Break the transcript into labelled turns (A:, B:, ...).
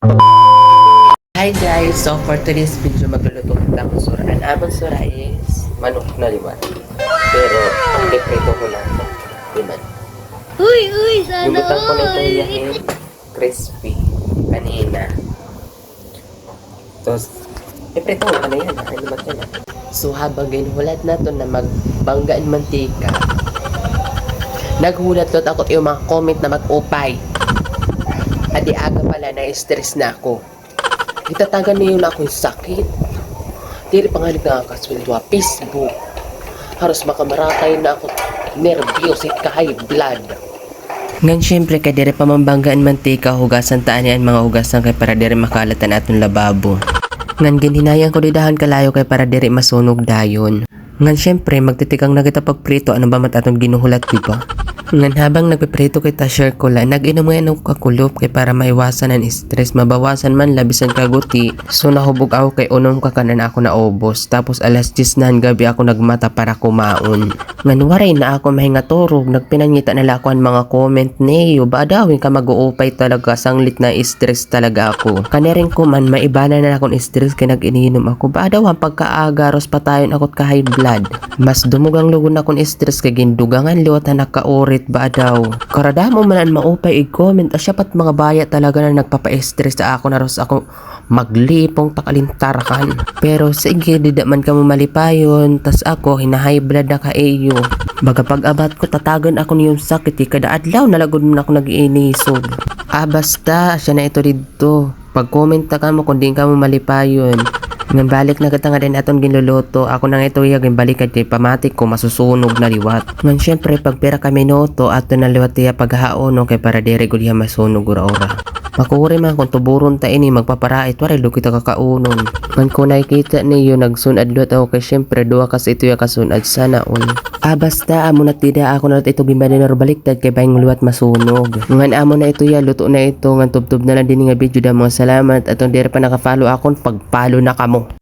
A: Hi guys! So for today's video, magluluto kita ng sura. Ang amang sura is manok na liwan. Pero, ang depreto ko lang ito. Liman.
B: Uy, sana
A: Lumutan ko na ito
B: all.
A: yung crispy kanina. Tapos, depreto ko na yan. Nakalimat ka na. So habang ginuhulat na ito na magbanggaan mantika, naghulat-lot ako yung mga comment na mag-upay. At di aga pala na-stress na ako. Itatagan niyo na akong sakit. Dili pangalit na kaswilwa Facebook. Haros baka maratay na ako nervyos at high blood. Ngan syempre kay dire pa mambanggaan mantika hugasan taan yan mga hugasan kay para dire makalatan atong lababo. Ngan ginhinayang ko didahan kalayo kay para dire masunog dayon. Ngan syempre magtitikang nagita pagprito ano ba mat atong ginuhulat di ba? Ngan habang nagpiprito kita share ko lang, nag-inom ngayon ako kakulop kay para maiwasan ang stress, mabawasan man labisan kaguti. So nahubog ako kay unom ka kanan ako na obos. Tapos alas 10 na gabi ako nagmata para kumaon. Ngan waray na ako mahinga turog, nagpinangita na ako ang mga comment niyo. Badawin ka mag-uupay talaga, sanglit na stress talaga ako. Kaniring ko man, maibana na akong stress kay nag-ininom ako. Badaw ang pagkaagaros patayon akot ka high blood. Mas dumugang lugon akong stress kay gindugangan liwat na nakaurit ba daw. Karada mo man ang maupay i-comment asya pat mga baya talaga na nagpapa-stress sa ako na ros ako maglipong takalintarakan. Pero sige di man ka mo malipayon tas ako hina-high blood na ka-eyo. Baga pag-abat ko tatagan ako niyong sakit kada adlaw nalagod mo na ako nag-iinisog. Basta asya na ito dito. Pag-comment ka mo kung di ka mo malipayon. Nang balik na kita nga din atong ginluluto, ako nang ito yung balik kay pamatik ko masusunog na liwat. Ngan syempre pag pera kami noto ato na liwat tiya paghaono kay para dire gud hiya masunog ora. Makuri man kung tuburon ta ini magpaparait wala do kita kakaunon. Ngan ko nakikita niyo nagsunad lot ako kay syempre duwa kas ito ya kasunad sana all. Basta amo na tida ako na ito gimbalinor baliktad kay bayang liwat masunog. Ngan amo na ito ya luto na ito ngan tubtub na lang din nga video damo. Salamat atong dire pa naka-follow akon pagpalo na kamo.